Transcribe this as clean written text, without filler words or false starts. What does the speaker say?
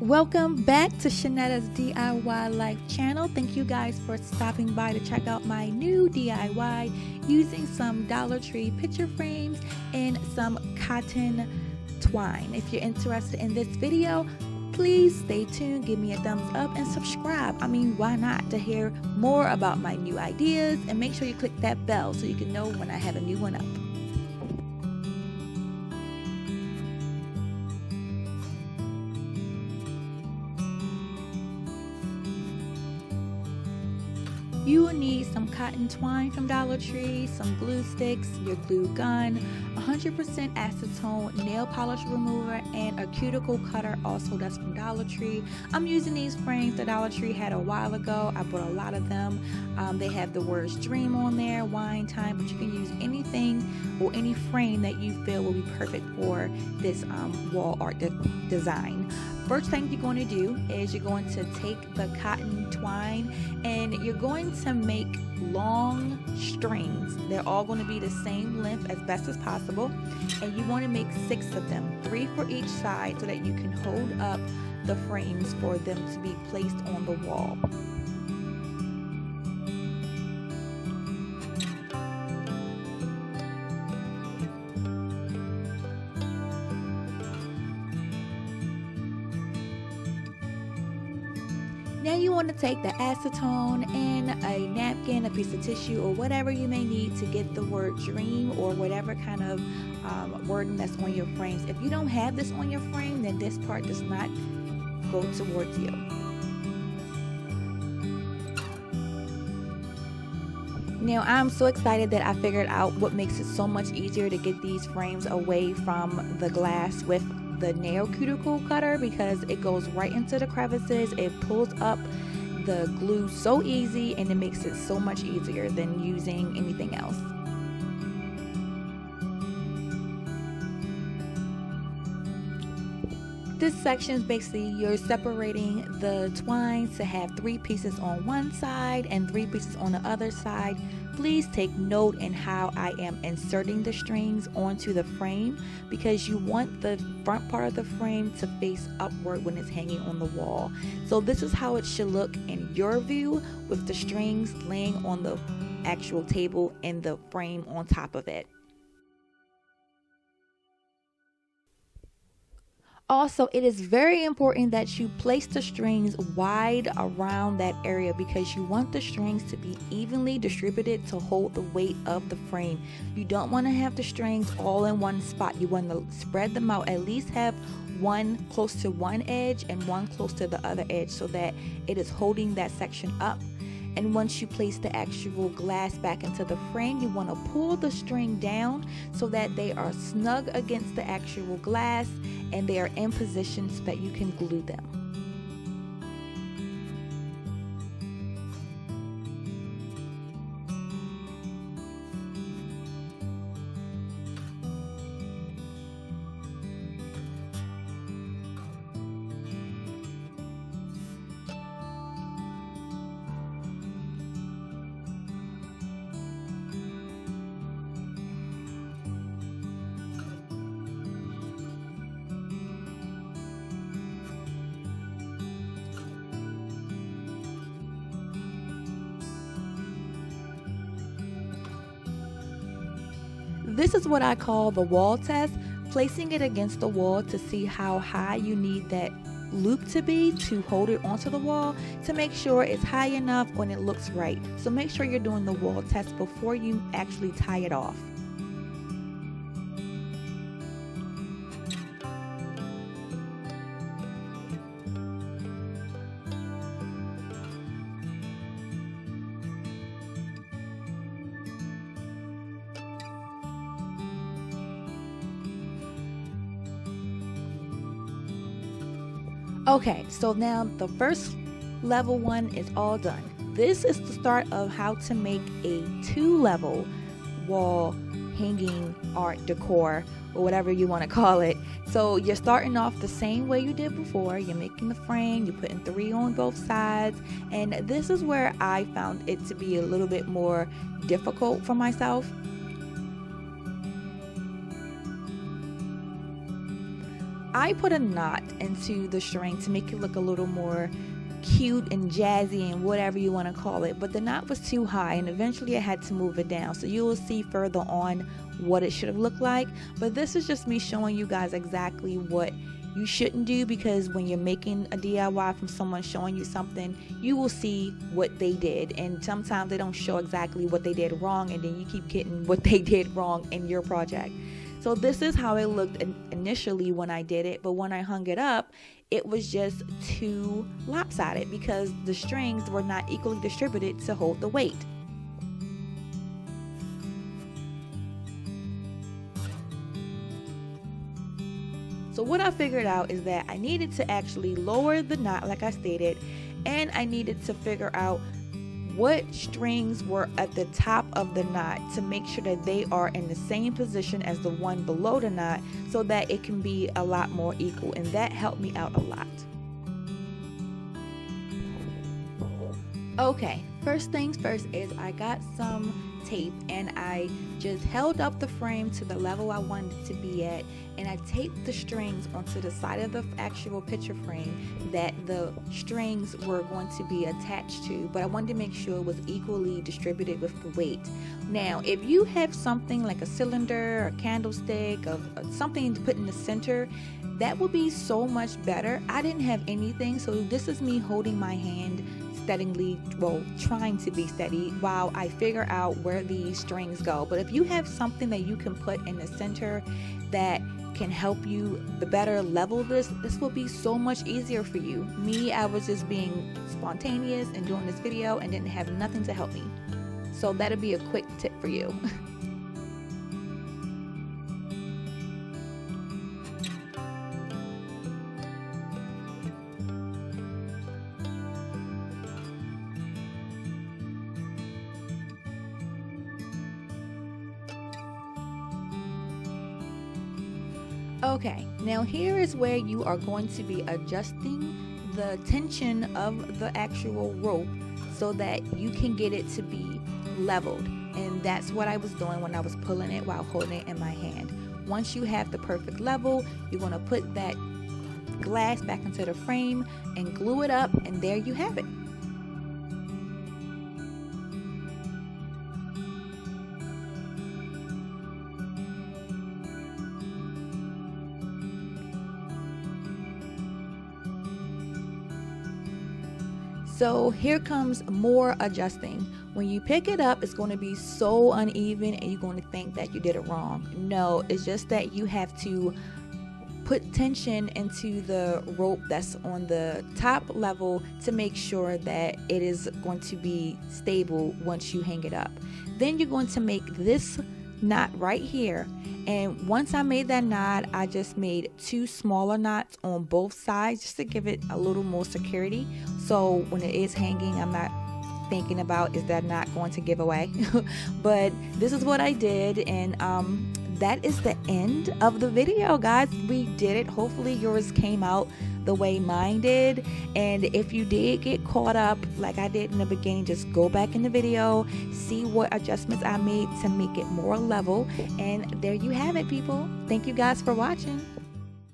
Welcome back to Shanetta's DIY Life channel. Thank you guys for stopping by to check out my new DIY using some Dollar Tree picture frames and some cotton twine. If you're interested in this video, please stay tuned, give me a thumbs up and subscribe. I mean, why not? To hear more about my new ideas, and make sure you click that bell so you can know when I have a new one up. You will need some cotton twine from Dollar Tree, some glue sticks, your glue gun, 100% acetone nail polish remover, and a cuticle cutter, also that's from Dollar Tree. I'm using these frames that Dollar Tree had a while ago. I bought a lot of them. They have the words dream on there, wine time, but you can use anything or any frame that you feel will be perfect for this wall art design. First thing you're going to do is you're going to take the cotton twine and you're going to make long strings. They're all going to be the same length as best as possible, and you want to make 6 of them, 3 for each side, so that you can hold up the frames for them to be placed on the wall. Now you want to take the acetone and a napkin, a piece of tissue, or whatever you may need to get the word dream or whatever kind of wording that's on your frames. If you don't have this on your frame, then this part does not go towards you. Now I'm so excited that I figured out what makes it so much easier to get these frames away from the glass with the nail cuticle cutter, because it goes right into the crevices. It pulls up the glue so easy, and it makes it so much easier than using anything else. This section is basically you're separating the twine to have 3 pieces on one side and 3 pieces on the other side. Please take note in how I am inserting the strings onto the frame, because you want the front part of the frame to face upward when it's hanging on the wall. So this is how it should look in your view, with the strings laying on the actual table and the frame on top of it. Also, it is very important that you place the strings wide around that area, because you want the strings to be evenly distributed to hold the weight of the frame. You don't want to have the strings all in one spot. You want to spread them out, at least have one close to one edge and one close to the other edge, so that it is holding that section up. And once you place the actual glass back into the frame, you want to pull the string down so that they are snug against the actual glass and they are in position so that you can glue them. This is what I call the wall test, placing it against the wall to see how high you need that loop to be to hold it onto the wall, to make sure it's high enough when it looks right. So make sure you're doing the wall test before you actually tie it off. Okay, so now the first level 1 is all done. This is the start of how to make a 2-level wall hanging art decor, or whatever you want to call it. So you're starting off the same way you did before. You're making the frame, you're putting 3 on both sides, and this is where I found it to be a little bit more difficult for myself. I put a knot into the string to make it look a little more cute and jazzy and whatever you want to call it, but the knot was too high and eventually I had to move it down. So you will see further on what it should have looked like, but this is just me showing you guys exactly what you shouldn't do, because when you're making a DIY from someone showing you something, you will see what they did, and sometimes they don't show exactly what they did wrong, and then you keep getting what they did wrong in your project. So this is how it looked initially when I did it, but when I hung it up, it was just too lopsided because the strings were not equally distributed to hold the weight. So what I figured out is that I needed to actually lower the knot like I stated, and I needed to figure out what strings were at the top of the knot to make sure that they are in the same position as the one below the knot so that it can be a lot more equal, and that helped me out a lot. Okay, first things first is I got some tape and I just held up the frame to the level I wanted it to be at, and I taped the strings onto the side of the actual picture frame that the strings were going to be attached to, but I wanted to make sure it was equally distributed with the weight. Now if you have something like a cylinder or a candlestick or something to put in the center, that would be so much better. I didn't have anything, so this is me holding my hand steadily, well, trying to be steady while I figure out where these strings go. But if you have something that you can put in the center that can help you the better level this will be so much easier for you. Me, I was just being spontaneous and doing this video and didn't have nothing to help me. So that'll be a quick tip for you. Okay, now here is where you are going to be adjusting the tension of the actual rope so that you can get it to be leveled. And that's what I was doing when I was pulling it while holding it in my hand. Once you have the perfect level, you're going to put that glass back into the frame and glue it up, and there you have it. So here comes more adjusting. When you pick it up, it's going to be so uneven and you're going to think that you did it wrong. No, it's just that you have to put tension into the rope that's on the top level to make sure that it is going to be stable once you hang it up. Then you're going to make this knot right here, and once I made that knot, I just made 2 smaller knots on both sides just to give it a little more security, so when it is hanging, I'm not thinking about, is that knot going to give away? But this is what I did, and that is the end of the video, guys. We did it. Hopefully yours came out the way mine did, and if you did get caught up like I did in the beginning, just go back in the video, see what adjustments I made to make it more level, and there you have it, people. Thank you guys for watching.